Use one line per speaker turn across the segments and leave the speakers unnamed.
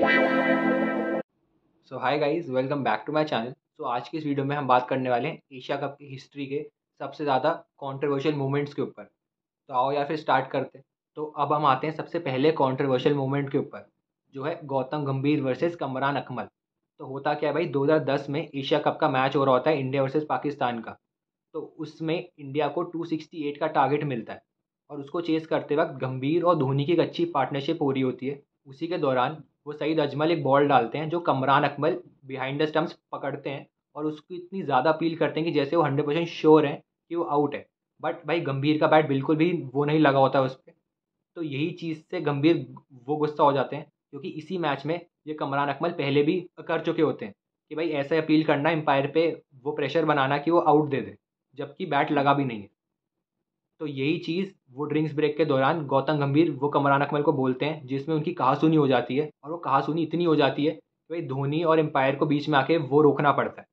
So hi guys, welcome back to my channel. आज की इस वीडियो में हम बात करने वाले हैं एशिया कप की हिस्ट्री के सबसे ज़्यादा कंट्रोवर्शियल मोमेंट्स के ऊपर। तो आओ या फिर स्टार्ट करते हैं। तो अब हम आते हैं सबसे पहले कंट्रोवर्शियल मोमेंट के ऊपर, जो है गौतम गंभीर वर्सेस कमरान अकमल। तो होता क्या है भाई, 2010 में एशिया कप का मैच हो रहा होता है इंडिया वर्सेस पाकिस्तान का। तो उसमें इंडिया को 268 का टारगेट मिलता है और उसको चेस करते वक्त गंभीर और धोनी की एक अच्छी पार्टनरशिप हो रही होती है। उसी के दौरान वो सईद अजमल एक बॉल डालते हैं जो Kamran Akmal behind the stumps पकड़ते हैं और उसको इतनी ज़्यादा अपील करते हैं कि जैसे वो 100% श्योर है कि वो आउट है। बट भाई गंभीर का बैट बिल्कुल भी वो नहीं लगा होता है उस पर। तो यही चीज़ से गंभीर वो गुस्सा हो जाते हैं, क्योंकि इसी मैच में ये कमरान अकमल पहले भी कर चुके होते हैं कि भाई ऐसे अपील करना एम्पायर पे, वो प्रेशर बनाना कि वो आउट दे दे, जबकि बैट लगा भी नहीं है। तो यही चीज़ वो ड्रिंक्स ब्रेक के दौरान गौतम गंभीर वो कमरान अकमल को बोलते हैं, जिसमें उनकी कहासुनी हो जाती है और वो कहासुनी इतनी हो जाती है कि भाई धोनी और एम्पायर को बीच में आके वो रोकना पड़ता है।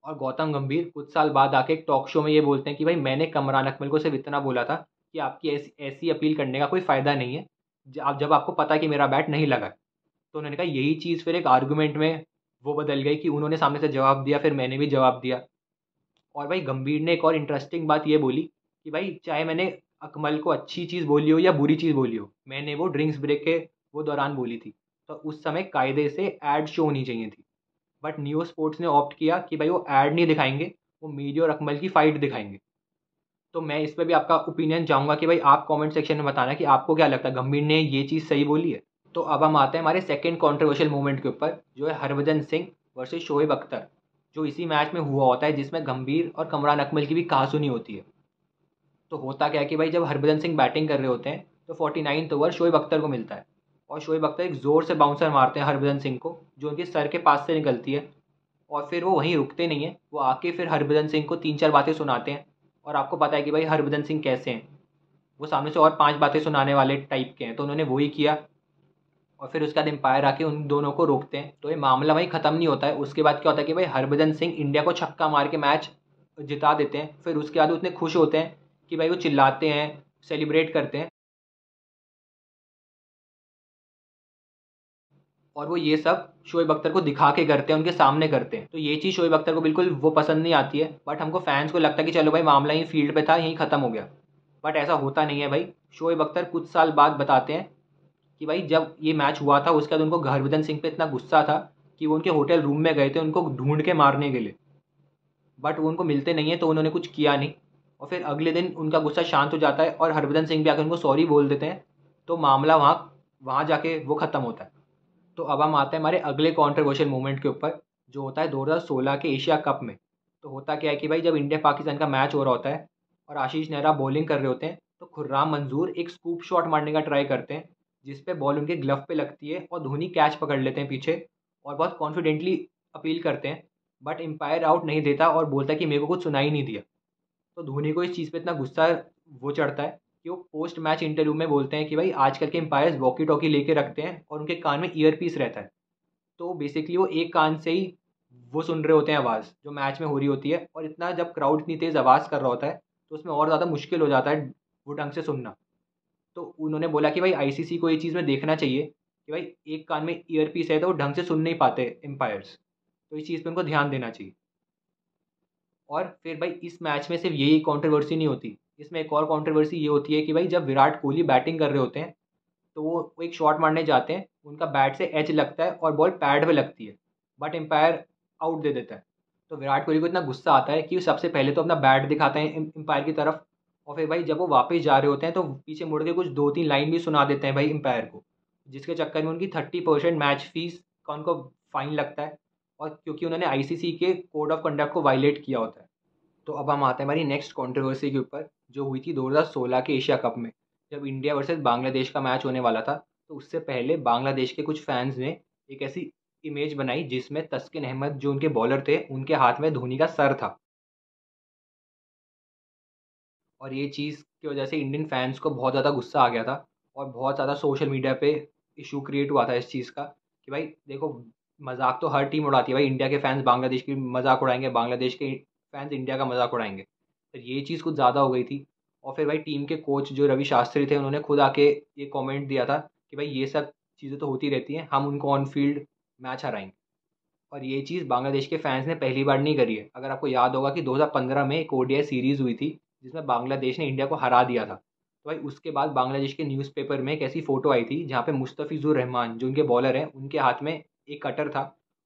और गौतम गंभीर कुछ साल बाद आके एक टॉक शो में ये बोलते हैं कि भाई मैंने कमरान अकमल को सिर्फ इतना बोला था कि आपकी ऐसी ऐसी अपील करने का कोई फ़ायदा नहीं है जब आपको पता है कि मेरा बैट नहीं लगा है। तो उन्होंने कहा यही चीज़ फिर एक आर्गूमेंट में वो बदल गई कि उन्होंने सामने से जवाब दिया, फिर मैंने भी जवाब दिया। और भाई गंभीर ने एक और इंटरेस्टिंग बात ये बोली कि भाई चाहे मैंने अकमल को अच्छी चीज़ बोली हो या बुरी चीज़ बोली हो, मैंने वो ड्रिंक्स ब्रेक के वो दौरान बोली थी। तो उस समय कायदे से एड शो होनी चाहिए थी। बट न्यू स्पोर्ट्स ने ऑप्ट किया कि भाई वो ऐड नहीं दिखाएंगे, वो मीडी और अकमल की फ़ाइट दिखाएंगे। तो मैं इस पर भी आपका ओपिनियन चाहूँगा कि भाई आप कमेंट सेक्शन में बताना कि आपको क्या लगता है, गंभीर ने ये चीज़ सही बोली है। तो अब हम आते हैं हमारे सेकंड कंट्रोवर्शियल मोमेंट के ऊपर, जो है हरभजन सिंह वर्सेस शोएब अख्तर, जो इसी मैच में हुआ होता है जिसमें गंभीर और कमरान अकमल की भी कहासुनी होती है। तो होता क्या है कि भाई जब हरभजन सिंह बैटिंग कर रहे होते हैं तो 49th ओवर शोएब अख्तर को मिलता है और शोएब अख्तर एक ज़ोर से बाउंसर मारते हैं हरभजन सिंह को, जो उनके सर के पास से निकलती है। और फिर वो वहीं रुकते नहीं हैं, वो आके फिर हरभजन सिंह को 3-4 बातें सुनाते हैं। और आपको पता है कि भाई हरभजन सिंह कैसे हैं, वो सामने से और 5 बातें सुनाने वाले टाइप के हैं। तो उन्होंने वही किया और फिर उसके बाद एम्पायर आके उन दोनों को रोकते हैं। तो ये मामला वहीं ख़त्म नहीं होता है। उसके बाद क्या होता है कि भाई हरभजन सिंह इंडिया को छक्का मार के मैच जिता देते हैं। फिर उसके बाद वो इतने खुश होते हैं कि भाई वो चिल्लाते हैं, सेलिब्रेट करते हैं। और वो ये सब शोएब अख्तर को दिखा के करते हैं, उनके सामने करते हैं। तो ये चीज़ शोएब अख्तर को बिल्कुल वो पसंद नहीं आती है। बट हमको फैंस को लगता है कि चलो भाई मामला यहीं फील्ड पे था, यहीं ख़त्म हो गया। बट ऐसा होता नहीं है भाई। शोएब अख्तर कुछ साल बाद बताते हैं कि भाई जब ये मैच हुआ था उसके बाद उनको हरभजन सिंह पे इतना गुस्सा था कि वो उनके होटल रूम में गए थे उनको ढूंढ के मारने के लिए। बट वो उनको मिलते नहीं है तो उन्होंने कुछ किया नहीं। और फिर अगले दिन उनका गुस्सा शांत हो जाता है और हरभजन सिंह भी आकर उनको सॉरी बोल देते हैं। तो मामला वहाँ वहाँ जाके वो ख़त्म होता है। तो अब हम आते हैं हमारे अगले कंट्रोवर्शियल मोमेंट के ऊपर, जो होता है 2016 के एशिया कप में। तो होता क्या है कि भाई जब इंडिया पाकिस्तान का मैच हो रहा होता है और आशीष नेहरा बॉलिंग कर रहे होते हैं, तो खुर्राम मंजूर एक स्कूप शॉट मारने का ट्राई करते हैं, जिस पे बॉल उनके ग्लव पे लगती है और धोनी कैच पकड़ लेते हैं पीछे और बहुत कॉन्फिडेंटली अपील करते हैं। बट एम्पायर आउट नहीं देता और बोलता है कि मेरे को कुछ सुनाई नहीं दिया। तो धोनी को इस चीज़ पे इतना गुस्सा वो चढ़ता है कि वो पोस्ट मैच इंटरव्यू में बोलते हैं कि भाई आजकल के एम्पायर्स वॉकी टॉकी लेके रखते हैं और उनके कान में ईयर पीस रहता है। तो बेसिकली वो एक कान से ही वो सुन रहे होते हैं आवाज़ जो मैच में हो रही होती है, और इतना जब क्राउड इतनी तेज़ आवाज़ कर रहा होता है तो उसमें और ज़्यादा मुश्किल हो जाता है वो ढंग से सुनना। तो उन्होंने बोला कि भाई आईसीसी को ये चीज़ में देखना चाहिए कि भाई एक कान में ईयर पीस है तो वो ढंग से सुन नहीं पाते एम्पायर्स। तो इस चीज़ पे उनको ध्यान देना चाहिए। और फिर भाई इस मैच में सिर्फ यही कंट्रोवर्सी नहीं होती, इसमें एक और कंट्रोवर्सी ये होती है कि भाई जब विराट कोहली बैटिंग कर रहे होते हैं तो वो एक शॉट मारने जाते हैं, उनका बैट से एज लगता है और बॉल पैड पे लगती है, बट एम्पायर आउट दे देता है। तो विराट कोहली को इतना गुस्सा आता है कि वो सबसे पहले तो अपना बैट दिखाते हैं एम्पायर की तरफ, और फिर भाई जब वो वापस जा रहे होते हैं तो पीछे मुड़ के कुछ 2-3 लाइन भी सुना देते हैं भाई एम्पायर को, जिसके चक्कर में उनकी 30% मैच फीस का उनको फाइन लगता है, और क्योंकि उन्होंने आईसीसी के कोड ऑफ कंडक्ट को वायलेट किया होता है। तो अब हम आते हैं हमारी नेक्स्ट कंट्रोवर्सी के ऊपर, जो हुई थी 2016 के एशिया कप में, जब इंडिया वर्सेस बांग्लादेश का मैच होने वाला था। तो उससे पहले बांग्लादेश के कुछ फैंस ने एक ऐसी इमेज बनाई जिसमें तस्किन अहमद जो उनके बॉलर थे उनके हाथ में धोनी का सर था। और ये चीज़ की वजह से इंडियन फैंस को बहुत ज़्यादा गुस्सा आ गया था और बहुत ज़्यादा सोशल मीडिया पे इशू क्रिएट हुआ था इस चीज़ का कि भाई देखो, मजाक तो हर टीम उड़ाती है भाई, इंडिया के फैंस बांग्लादेश की मजाक उड़ाएंगे, बांग्लादेश के फैंस इंडिया का मजाक उड़ाएंगे। तो ये चीज़ कुछ ज़्यादा हो गई थी। और फिर भाई टीम के कोच जो रवि शास्त्री थे उन्होंने खुद आके ये कमेंट दिया था कि भाई ये सब चीज़ें तो होती रहती हैं, हम उनको ऑन फील्ड मैच हराएंगे। और ये चीज़ बांग्लादेश के फैंस ने पहली बार नहीं करी है। अगर आपको याद होगा कि 2015 में एक ओडीआई सीरीज़ हुई थी जिसमें बांग्लादेश ने इंडिया को हरा दिया था। तो भाई उसके बाद बांग्लादेश के न्यूज़पेपर में एक ऐसी फ़ोटो आई थी जहाँ पे मुस्तफ़िज़ुर रहमान जो उनके बॉलर हैं उनके हाथ में एक कटर था,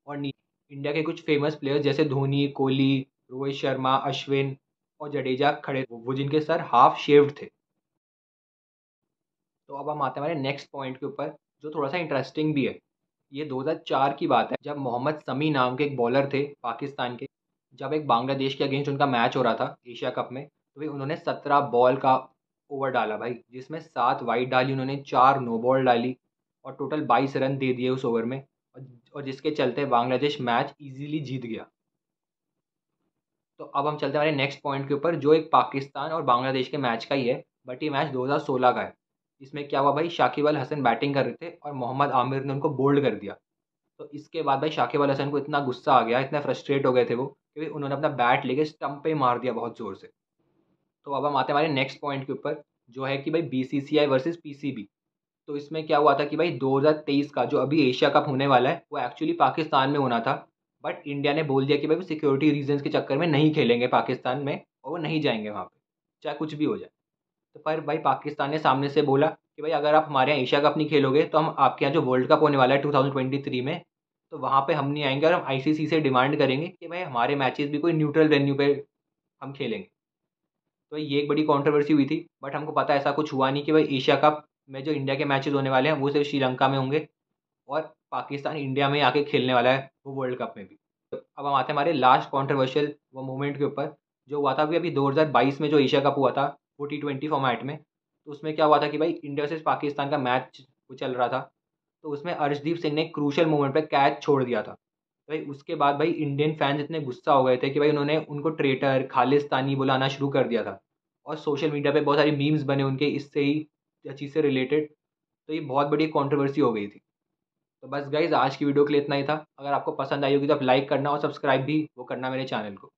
और इंडिया के कुछ फेमस प्लेयर्स जैसे धोनी, कोहली, रोहित शर्मा, अश्विन और जडेजा खड़े थे, वो जिनके सर हाफ शेव्ड थे। तो अब हम आते हैं हमारे नेक्स्ट पॉइंट के ऊपर, जो थोड़ा सा इंटरेस्टिंग भी है। ये 2004 की बात है, जब मोहम्मद समी नाम के एक बॉलर थे पाकिस्तान के। जब एक बांग्लादेश के अगेंस्ट उनका मैच हो रहा था एशिया कप में, तो भाई उन्होंने 17 बॉल का ओवर डाला भाई, जिसमें 7 वाइड डाली उन्होंने, 4 नो बॉल डाली और टोटल 22 रन दे दिए उस ओवर में। और जिसके चलते बांग्लादेश मैच इजीली जीत गया। तो अब हम चलते हैं हमारे नेक्स्ट पॉइंट के ऊपर, जो एक पाकिस्तान और बांग्लादेश के मैच का ही है, बट ये मैच 2016 का है। इसमें क्या हुआ भाई, शाकिब अल हसन बैटिंग कर रहे थे और मोहम्मद आमिर ने उनको बोल्ड कर दिया। तो इसके बाद भाई शाकिब अल हसन को इतना गुस्सा आ गया, इतना फ्रस्ट्रेट हो गए थे वो, कि भाई उन्होंने अपना बैट लेके स्टंप पे मार दिया बहुत ज़ोर से। तो अब हम आते हैं हमारे नेक्स्ट पॉइंट के ऊपर, जो है कि भाई बीसीसीआई वर्सेस पीसीबी। तो इसमें क्या हुआ था कि भाई 2023 का जो अभी एशिया कप होने वाला है वो एक्चुअली पाकिस्तान में होना था, बट इंडिया ने बोल दिया कि भाई वो सिक्योरिटी रीजंस के चक्कर में नहीं खेलेंगे पाकिस्तान में, और वो नहीं जाएंगे वहाँ पे, चाहे कुछ भी हो जाए। तो पर भाई पाकिस्तान ने सामने से बोला कि भाई अगर आप हमारे यहाँ एशिया कप नहीं खेलोगे तो हम आपके यहाँ जो वर्ल्ड कप होने वाला है 2023 में, तो वहाँ पे हम नहीं आएंगे, और हम आईसीसी से डिमांड करेंगे कि भाई हमारे मैचेस भी कोई न्यूट्रल वेन्यू पे हम खेलेंगे। तो ये एक बड़ी कंट्रोवर्सी हुई थी, बट हमको पता है ऐसा कुछ हुआ नहीं कि भाई एशिया कप में जो इंडिया के मैचेस होने वाले हैं वो सिर्फ श्रीलंका में होंगे, और पाकिस्तान इंडिया में आके खेलने वाला है वो वर्ल्ड कप में भी। अब हम आते हैं हमारे लास्ट कंट्रोवर्शियल वो मोमेंट के ऊपर, जो हुआ था अभी 2022 में जो एशिया कप हुआ था वो T20 फॉर्मेट में। तो उसमें क्या हुआ था कि भाई इंडिया वर्सेस पाकिस्तान का मैच वो चल रहा था, तो उसमें अर्शदीप सिंह ने क्रूशल मोमेंट पे कैच छोड़ दिया था। तो भाई उसके बाद भाई इंडियन फैंस इतने गुस्सा हो गए थे कि भाई उन्होंने उनको ट्रेटर, खालिस्तानी बुलाना शुरू कर दिया था, और सोशल मीडिया पे बहुत सारी मीम्स बने उनके इससे ही चीज़ से रिलेटेड। तो ये बहुत बड़ी कंट्रोवर्सी हो गई थी। तो बस गाइज आज की वीडियो के लिए इतना ही था। अगर आपको पसंद आई होगी तो आप लाइक करना और सब्सक्राइब भी वो करना मेरे चैनल को।